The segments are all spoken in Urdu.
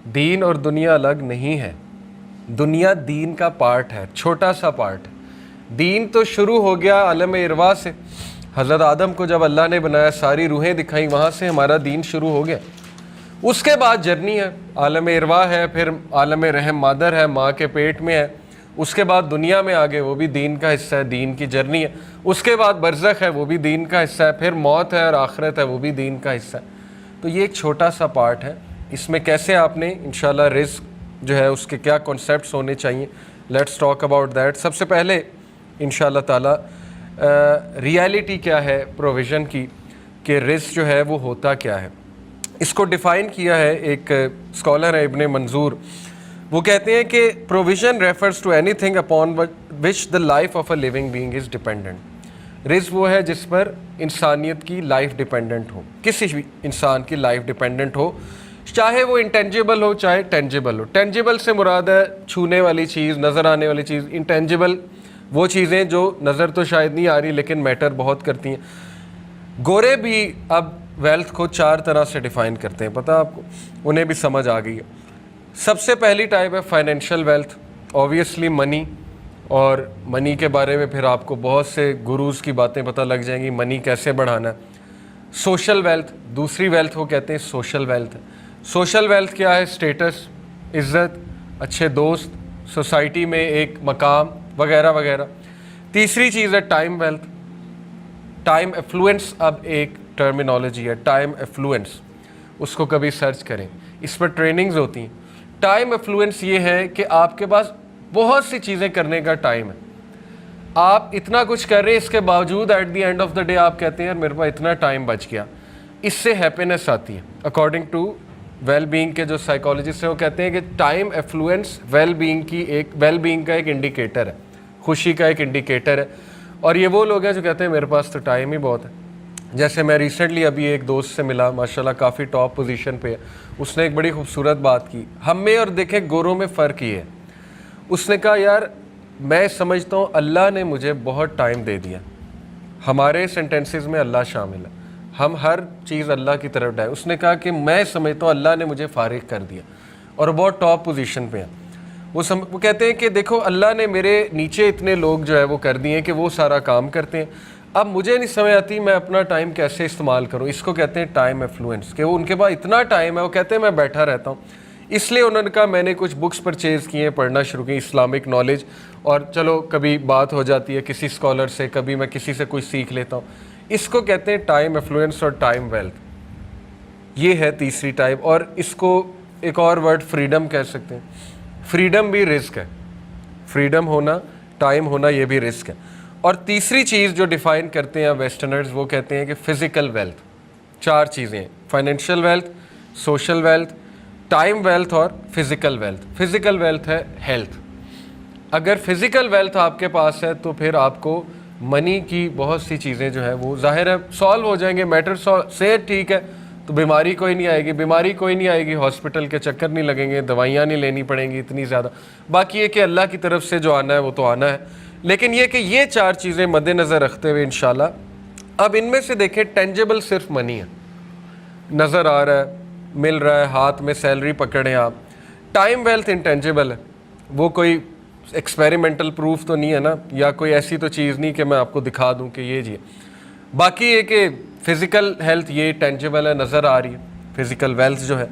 دین اور دنیا الگ نہیں ہے, دنیا دین کا پارٹ ہے, چھوٹا سا پارٹ ہے. دین تو شروع ہو گیا عالم ارواح سے. حضرت آدم کو جب اللہ نے بنایا, ساری روحیں دکھائیں, وہاں سے ہمارا دین شروع ہو گیا. اس کے بعد جرنی ہے, عالم ارواح ہے, پھر عالم رحم مادر ہے, ماں کے پیٹ میں ہے, اس کے بعد دنیا میں آگے, وہ بھی دین کا حصہ ہے, دین کی جرنی ہے. اس کے بعد برزخ ہے, وہ بھی دین کا حصہ ہے, پھر موت ہے اور آخرت ہے, وہ بھی دین کا حصہ ہے. تو یہ ایک چھوٹا سا پارٹ ہے. اس میں کیسے آپ نے انشاءاللہ رزق جو ہے اس کے کیا کنسیپٹس ہونے چاہیے, لیٹس ٹاک اباؤٹ دیٹ. سب سے پہلے انشاءاللہ تعالی ریالٹی کیا ہے پروویژن کی, کہ رزق جو ہے وہ ہوتا کیا ہے. اس کو ڈیفائن کیا ہے ایک اسکالر ہے ابن منظور. وہ کہتے ہیں کہ provision refers to anything upon which the life of a living being is dependent. رزق وہ ہے جس پر انسانیت کی لائف ڈیپینڈنٹ ہو, کسی بھی انسان کی لائف ڈیپینڈنٹ ہو, چاہے وہ انٹینجیبل ہو چاہے ٹینجیبل ہو. ٹینجیبل سے مراد ہے چھونے والی چیز, نظر آنے والی چیز. انٹینجیبل وہ چیزیں جو نظر تو شاید نہیں آ رہی لیکن میٹر بہت کرتی ہیں. گورے بھی اب ویلتھ کو 4 طرح سے ڈیفائن کرتے ہیں, پتہ آپ کو, انہیں بھی سمجھ آ گئی ہے. سب سے پہلی ٹائپ ہے فائنینشیل ویلتھ, اوبویسلی منی. اور منی کے بارے میں پھر آپ کو بہت سے گروز کی باتیں پتہ لگ جائیں گی, منی کیسے بڑھانا ہے. سوشل ویلتھ, دوسری ویلتھ وہ کہتے ہیں سوشل ویلتھ. سوشل ویلتھ کیا ہے؟ اسٹیٹس, عزت, اچھے دوست, سوسائٹی میں ایک مقام وغیرہ وغیرہ. تیسری چیز ہے ٹائم ویلتھ. ٹائم ایفلوئنس اب ایک ٹرمینالوجی ہے, ٹائم ایفلوئنس, اس کو کبھی سرچ کریں, اس پر ٹریننگز ہوتی ہیں. ٹائم ایفلوئنس یہ ہے کہ آپ کے پاس بہت سی چیزیں کرنے کا ٹائم ہے, آپ اتنا کچھ کر رہے ہیں, اس کے باوجود at the end of the day آپ کہتے ہیں یار میرے پاس اتنا ٹائم بچ گیا. اس سے ہیپینس آتی ہے. اکارڈنگ ٹو ویل بینگ کے جو سائیکالوجسٹ ہیں وہ کہتے ہیں کہ ٹائم ایفلوئنس ویل بینگ کا ایک انڈیکیٹر ہے, خوشی کا ایک انڈیکیٹر ہے. اور یہ وہ لوگ ہیں جو کہتے ہیں میرے پاس تو ٹائم ہی بہت ہے. جیسے میں ریسنٹلی ابھی ایک دوست سے ملا, ماشاءاللہ کافی ٹاپ پوزیشن پہ ہے. اس نے ایک بڑی خوبصورت بات کی. ہم میں اور دیکھیں گوروں میں فرق یہ ہے, اس نے کہا یار میں سمجھتا ہوں اللہ نے مجھے بہت ٹائم دے دیا. ہمارے سینٹینسز میں اللہ شامل ہے, ہم ہر چیز اللہ کی طرف ڈائے. اس نے کہا کہ میں سمجھتا ہوں اللہ نے مجھے فارغ کر دیا, اور بہت ٹاپ پوزیشن پہ ہیں. وہ کہتے ہیں کہ دیکھو اللہ نے میرے نیچے اتنے لوگ جو ہے وہ کر دیے ہیں کہ وہ سارا کام کرتے ہیں, اب مجھے نہیں سمجھ آتی میں اپنا ٹائم کیسے استعمال کروں. اس کو کہتے ہیں ٹائم ایفلوئنس, کہ وہ ان کے پاس اتنا ٹائم ہے, وہ کہتے ہیں میں بیٹھا رہتا ہوں. اس لیے انہوں نے کہا میں نے کچھ بکس پرچیز کی ہیں, پڑھنا شروع کی, اسلامک نالج, اور چلو کبھی بات ہو جاتی ہے کسی اسکالر سے, کبھی میں کسی سے کچھ سیکھ لیتا ہوں. اس کو کہتے ہیں ٹائم ایفلوئنس اور ٹائم ویلتھ. یہ ہے تیسری ٹائپ. اور اس کو ایک اور ورڈ فریڈم کہہ سکتے ہیں. فریڈم بھی رزق ہے, فریڈم ہونا, ٹائم ہونا, یہ بھی رزق ہے. اور تیسری چیز جو ڈیفائن کرتے ہیں ویسٹرنرز, وہ کہتے ہیں کہ فزیکل ویلتھ. 4 چیزیں ہیں, financial wealth, social wealth, time wealth اور فزیکل ویلتھ. فزیکل ویلتھ ہے ہیلتھ. اگر فزیکل ویلتھ آپ کے پاس ہے تو پھر آپ کو منی کی بہت سی چیزیں جو ہے وہ ظاہر ہے سالو ہو جائیں گے. میٹر صحت ٹھیک ہے تو بیماری کوئی نہیں آئے گی, بیماری کوئی نہیں آئے گی, ہاسپٹل کے چکر نہیں لگیں گے, دوائیاں نہیں لینی پڑیں گی اتنی زیادہ. باقی یہ کہ اللہ کی طرف سے جو آنا ہے وہ تو آنا ہے. لیکن یہ کہ یہ 4 چیزیں مد نظر رکھتے ہوئے انشاءاللہ, اب ان میں سے دیکھیں ٹینجیبل صرف منی ہے, نظر آ رہا ہے, مل رہا ہے, ہاتھ میں سیلری پکڑیں آپ. ٹائم ویلتھ انٹینجیبل ہے, وہ کوئی ایکسپیریمنٹل پروف تو نہیں ہے نا, یا کوئی ایسی تو چیز نہیں کہ میں آپ کو دکھا دوں کہ یہ جی. باقی یہ کہ فزیکل ہیلتھ یہ ٹینجیبل ہے, نظر آ رہی ہے فزیکل ویلتھ جو ہے,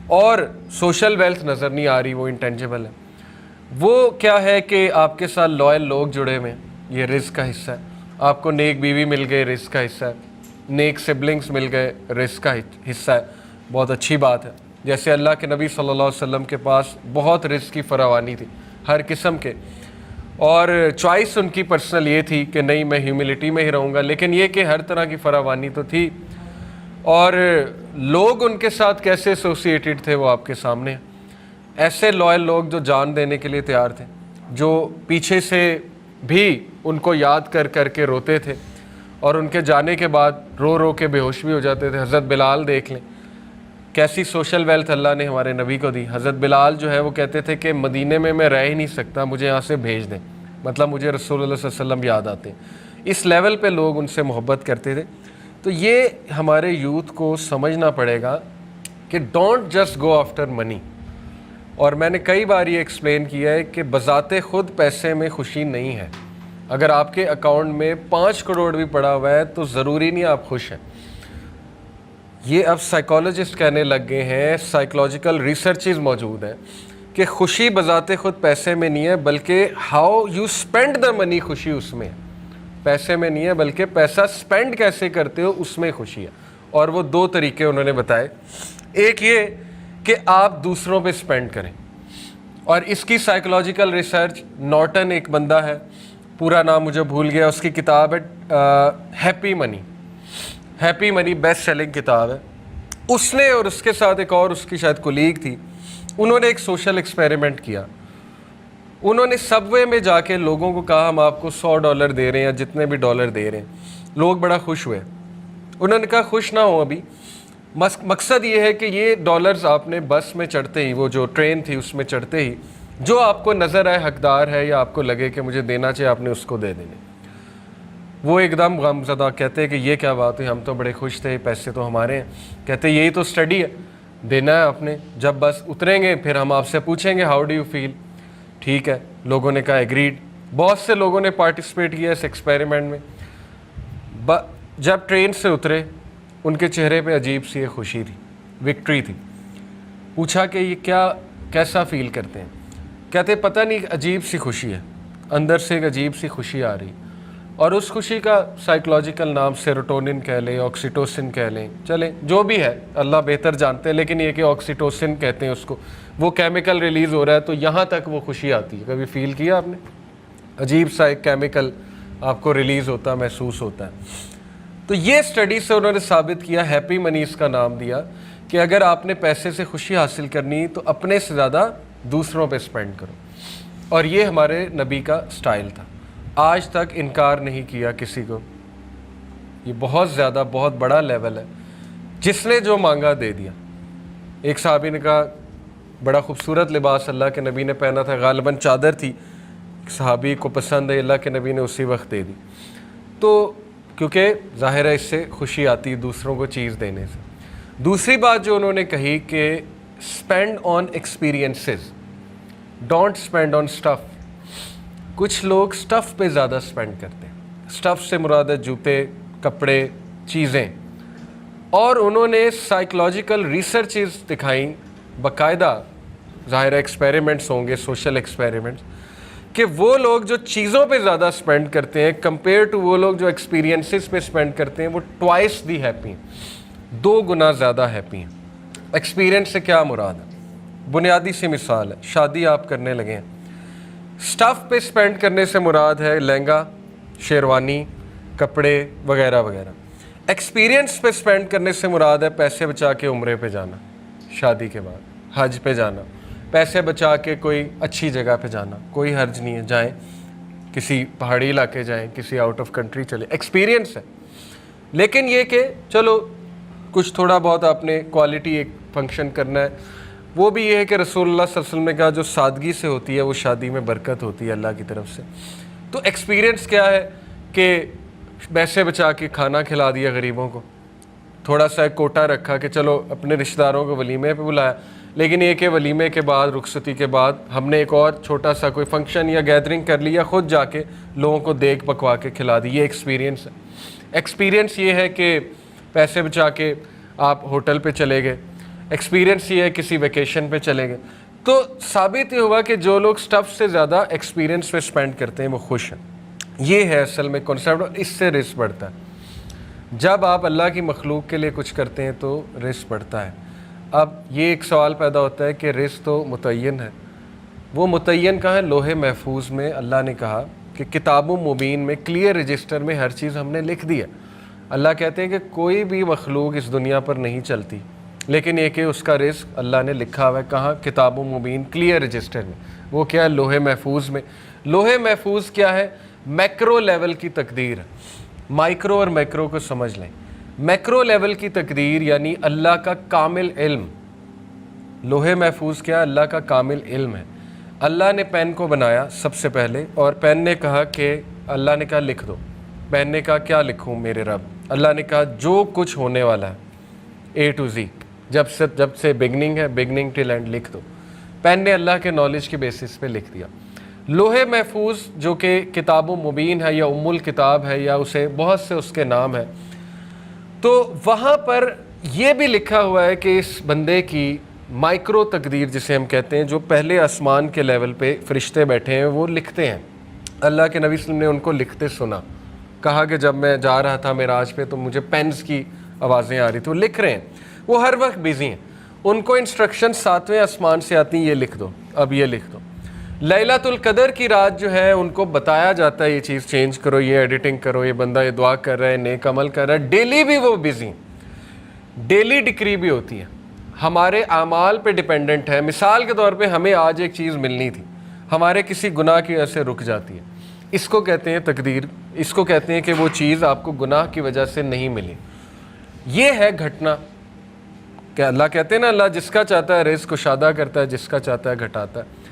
اور سوشل ویلتھ نظر نہیں آ رہی, وہ انٹینجیبل ہے. وہ کیا ہے کہ آپ کے ساتھ لائل لوگ جڑے ہوئے ہیں, یہ رزق کا حصہ ہے. آپ کو نیک بیوی مل گئے, رزق کا حصہ ہے. نیک سبلنگس مل گئے, رزق کا حصہ ہے. بہت اچھی بات ہے. جیسے اللہ کے نبی صلی اللہ علیہ وسلم کے پاس بہت رزق کی فراوانی تھی ہر قسم کے, اور چوائس ان کی پرسنل یہ تھی کہ نہیں میں ہیوملٹی میں ہی رہوں گا, لیکن یہ کہ ہر طرح کی فراوانی تو تھی. اور لوگ ان کے ساتھ کیسے ایسوسیٹڈ تھے وہ آپ کے سامنے. ایسے لائل لوگ جو جان دینے کے لیے تیار تھے, جو پیچھے سے بھی ان کو یاد کر کر کے روتے تھے, اور ان کے جانے کے بعد رو رو کے بے ہوش بھی ہو جاتے تھے. حضرت بلال دیکھ لیں, کیسی سوشل ویلتھ اللہ نے ہمارے نبی کو دی. حضرت بلال جو ہے وہ کہتے تھے کہ مدینے میں رہ ہی نہیں سکتا, مجھے یہاں سے بھیج دیں, مطلب مجھے رسول اللہ صلی اللہ علیہ وسلم یاد آتے ہیں. اس لیول پہ لوگ ان سے محبت کرتے تھے. تو یہ ہمارے یوتھ کو سمجھنا پڑے گا کہ ڈونٹ جسٹ گو آفٹر منی. اور میں نے کئی بار یہ ایکسپلین کیا ہے کہ بذات خود پیسے میں خوشی نہیں ہے. اگر آپ کے اکاؤنٹ میں 5 کروڑ بھی پڑا ہوا ہے تو ضروری نہیں آپ خوش ہیں. یہ اب سائیکالوجسٹ کہنے لگ گئے ہیں, سائیکولوجیکل ریسرچز موجود ہیں کہ خوشی بذات خود پیسے میں نہیں ہے, بلکہ ہاؤ یو اسپینڈ دا منی خوشی اس میں ہے. پیسے میں نہیں ہے بلکہ پیسہ اسپینڈ کیسے کرتے ہو اس میں خوشی ہے. اور وہ 2 طریقے انہوں نے بتائے. ایک یہ کہ آپ دوسروں پہ اسپینڈ کریں, اور اس کی سائیکولوجیکل ریسرچ, نارٹن ایک بندہ ہے, پورا نام مجھے بھول گیا, اس کی کتاب ہے ہیپی منی. ہیپی منی بیسٹ سیلنگ کتاب ہے. اس نے اور اس کے ساتھ ایک اور اس کی شاید کولیگ تھی, انہوں نے ایک سوشل ایکسپیریمنٹ کیا. انہوں نے سب وے میں جا کے لوگوں کو کہا ہم آپ کو $100 دے رہے ہیں یا جتنے بھی ڈالر دے رہے ہیں. لوگ بڑا خوش ہوئے. انہوں نے کہا خوش نہ ہو ابھی, مقصد یہ ہے کہ یہ ڈالرز آپ نے بس میں چڑھتے ہی, وہ جو ٹرین تھی اس میں چڑھتے ہی, جو آپ کو نظر آئے حقدار ہے یا آپ کو لگے کہ مجھے دینا چاہیے, آپ نے اس کو دے دینے. وہ ایک دم غم زدہ, کہتے ہیں کہ یہ کیا بات ہوئی, ہم تو بڑے خوش تھے, پیسے تو ہمارے ہیں. کہتے یہی تو اسٹڈی ہے, دینا ہے آپ نے. جب بس اتریں گے پھر ہم آپ سے پوچھیں گے ہاؤ ڈو یو فیل. ٹھیک ہے, لوگوں نے کہا ایگریڈ. بہت سے لوگوں نے پارٹیسپیٹ کیا اس ایکسپیریمنٹ میں. جب ٹرین سے اترے ان کے چہرے پہ عجیب سی ایک خوشی تھی, وکٹری تھی. پوچھا کہ یہ کیسا فیل کرتے ہیں. کہتے پتہ نہیں, عجیب سی خوشی ہے, اندر سے ایک عجیب سی خوشی آ رہی. اور اس خوشی کا سائیکولوجیکل نام سیروٹونن کہہ لیں, آکسیٹوسن کہہ لیں, چلیں جو بھی ہے اللہ بہتر جانتے ہیں, لیکن یہ کہ آکسیٹوسن کہتے ہیں اس کو. وہ کیمیکل ریلیز ہو رہا ہے تو یہاں تک وہ خوشی آتی ہے. کبھی فیل کیا آپ نے؟ عجیب سا ایک کیمیکل آپ کو ریلیز ہوتا ہے, محسوس ہوتا ہے. تو یہ اسٹڈی سے انہوں نے ثابت کیا, ہیپی منی اس کا نام دیا, کہ اگر آپ نے پیسے سے خوشی حاصل کرنی تو اپنے سے زیادہ دوسروں پہ اسپینڈ کرو. اور یہ ہمارے نبی کا سٹائل تھا. آج تک انکار نہیں کیا کسی کو. یہ بہت زیادہ بہت بڑا لیول ہے. جس نے جو مانگا دے دیا. ایک صحابی نے کہا بڑا خوبصورت لباس اللہ کے نبی نے پہنا تھا, غالباً چادر تھی, صحابی کو پسند ہے, اللہ کے نبی نے اسی وقت دے دی. تو کیونکہ ظاہر ہے اس سے خوشی آتی دوسروں کو چیز دینے سے. دوسری بات جو انہوں نے کہی کہ spend on experiences, don't spend on stuff. کچھ لوگ اسٹف پہ زیادہ اسپینڈ کرتے ہیں. اسٹف سے مراد ہے جوتے, کپڑے, چیزیں. اور انہوں نے سائیکولوجیکل ریسرچز دکھائیں باقاعدہ, ظاہر ایکسپیریمنٹس ہوں گے, سوشل ایکسپیریمنٹس, کہ وہ لوگ جو چیزوں پہ زیادہ اسپینڈ کرتے ہیں کمپیئر ٹو وہ لوگ جو ایکسپیرینسز پہ اسپینڈ کرتے ہیں, وہ ٹوائس دی ہیپی ہیں, 2 گنا زیادہ ہیپی ہیں. ایکسپیرینس سے کیا مراد ہے؟ بنیادی سی مثال ہے, شادی آپ کرنے لگے ہیں, اسٹف پہ اسپینڈ کرنے سے مراد ہے لہنگا, شیروانی, کپڑے وغیرہ وغیرہ. ایکسپیرینس پہ اسپینڈ کرنے سے مراد ہے پیسے بچا کے عمرے پہ جانا, شادی کے بعد حج پہ جانا, پیسے بچا کے کوئی اچھی جگہ پہ جانا. کوئی حرج نہیں ہے, جائیں, کسی پہاڑی علاقے جائیں, کسی آؤٹ آف کنٹری چلے, ایکسپیرینس ہے. لیکن یہ کہ چلو کچھ تھوڑا بہت آپ نے کوالٹی ایک فنکشن کرنا ہے, وہ بھی یہ ہے کہ رسول اللہ صلی اللہ علیہ وسلم نے کہا جو سادگی سے ہوتی ہے وہ شادی میں برکت ہوتی ہے اللہ کی طرف سے. تو ایکسپیرینس کیا ہے کہ پیسے بچا کے کھانا کھلا دیا غریبوں کو, تھوڑا سا ایک کوٹا رکھا کہ چلو اپنے رشتہ داروں کو ولیمے پہ بلایا, لیکن یہ کہ ولیمے کے بعد, رخصتی کے بعد ہم نے ایک اور چھوٹا سا کوئی فنکشن یا گیدرنگ کر لی, یا خود جا کے لوگوں کو دیگ پکوا کے کھلا دی. یہ ایکسپیرینس ہے. ایکسپیرینس یہ ہے کہ پیسے بچا کے آپ ہوٹل پہ چلے گئے. ایکسپیرینس یہ ہے کسی ویکیشن پہ چلے گئے. تو ثابت یہ ہوا کہ جو لوگ سٹف سے زیادہ ایکسپیرینس پہ اسپینڈ کرتے ہیں وہ خوش ہیں. یہ ہے اصل میں کنسیپٹ, اور اس سے رزق بڑھتا ہے. جب آپ اللہ کی مخلوق کے لیے کچھ کرتے ہیں تو رزق بڑھتا ہے. اب یہ ایک سوال پیدا ہوتا ہے کہ رزق تو متعین ہے, وہ متعین کہاں ہے؟ لوح محفوظ میں. اللہ نے کہا کہ کتاب مبین میں, کلیئر رجسٹر میں ہر چیز ہم نے لکھ دی ہے. اللہ کہتے ہیں کہ کوئی بھی مخلوق اس دنیا پر نہیں چلتی, لیکن یہ کہ اس کا رزق اللہ نے لکھا ہوا ہے. کہاں؟ کتاب مبین, کلیئر رجسٹر میں. وہ کیا ہے؟ لوح محفوظ میں. لوح محفوظ کیا ہے؟ میکرو لیول کی تقدیر. مائکرو اور میکرو کو سمجھ لیں. میکرو لیول کی تقدیر یعنی اللہ کا کامل علم. لوح محفوظ کیا؟ اللہ کا کامل علم ہے. اللہ نے پین کو بنایا سب سے پہلے, اور پین نے کہا کہ اللہ نے کہا لکھ دو. پین نے کہا کیا لکھوں میرے رب؟ اللہ نے کہا جو کچھ ہونے والا ہے A to Z, جب سے بگننگ ہے, بگننگ ٹل اینڈ لکھ دو. پین نے اللہ کے نالج کے بیسس پہ لکھ دیا. لوح محفوظ جو کہ کتاب مبین ہے یا ام الکتاب ہے یا اسے بہت سے اس کے نام ہیں, تو وہاں پر یہ بھی لکھا ہوا ہے کہ اس بندے کی مائکرو تقدیر جسے ہم کہتے ہیں, جو پہلے آسمان کے لیول پہ فرشتے بیٹھے ہیں وہ لکھتے ہیں. اللہ کے نبی صلی اللہ علیہ وسلم نے ان کو لکھتے سنا, کہا کہ جب میں جا رہا تھا معراج پہ تو مجھے پینز کی آوازیں آ رہی تھی. وہ لکھ رہے ہیں, وہ ہر وقت بیزی ہیں. ان کو انسٹرکشن 7ویں آسمان سے آتی ہیں, یہ لکھ دو, اب یہ لکھ دو. لیلۃ القدر کی رات جو ہے ان کو بتایا جاتا ہے یہ چیز چینج کرو, یہ ایڈیٹنگ کرو, یہ بندہ یہ دعا کر رہا ہے, نیک عمل کر رہا ہے. ڈیلی بھی وہ بیزی, ڈیلی ڈکری بھی ہوتی ہے, ہمارے اعمال پہ ڈیپینڈنٹ ہے. مثال کے طور پہ ہمیں آج ایک چیز ملنی تھی, ہمارے کسی گناہ کی وجہ سے رک جاتی ہے, اس کو کہتے ہیں تقدیر. اس کو کہتے ہیں کہ وہ چیز آپ کو گناہ کی وجہ سے نہیں ملی. یہ ہے گھٹنا, کہ اللہ کہتے ہیں نا اللہ جس کا چاہتا ہے رزق کشادہ کرتا ہے, جس کا چاہتا ہے گھٹاتا ہے.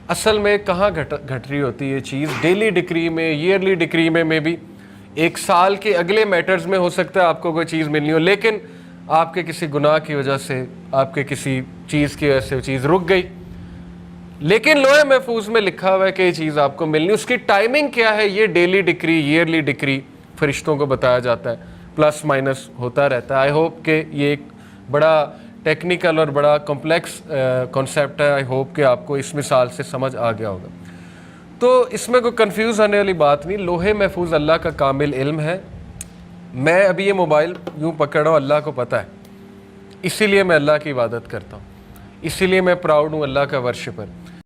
اصل میں کہاں گھٹ رہی ہوتی ہے یہ چیز؟ ڈیلی ڈکری میں, ایئرلی ڈکری میں بھی ایک سال کے اگلے میٹرز میں ہو سکتا ہے آپ کو کوئی چیز ملنی ہو, لیکن آپ کے کسی گناہ کی وجہ سے, آپ کے کسی چیز کی وجہ سے وہ چیز رک گئی. لیکن لوح محفوظ میں لکھا ہوا ہے کہ یہ چیز آپ کو ملنی. اس کی ٹائمنگ کیا ہے؟ یہ ڈیلی ڈکری, ایئرلی ڈکری فرشتوں کو بتایا جاتا ہے, پلس مائنس ہوتا رہتا ہے. آئی ہوپ کہ یہ ایک بڑا ٹیکنیکل اور بڑا کمپلیکس کانسیپٹ ہے. آئی ہوپ کہ آپ کو اس مثال سے سمجھ آ گیا ہوگا. تو اس میں کوئی کنفیوز ہونے والی بات نہیں. لوح محفوظ اللہ کا کامل علم ہے. میں ابھی یہ موبائل یوں پکڑ رہا ہوں, اللہ کو پتہ ہے, اسی لیے میں اللہ کی عبادت کرتا ہوں, اسی لیے میں پراؤڈ ہوں اللہ کا ورشپر.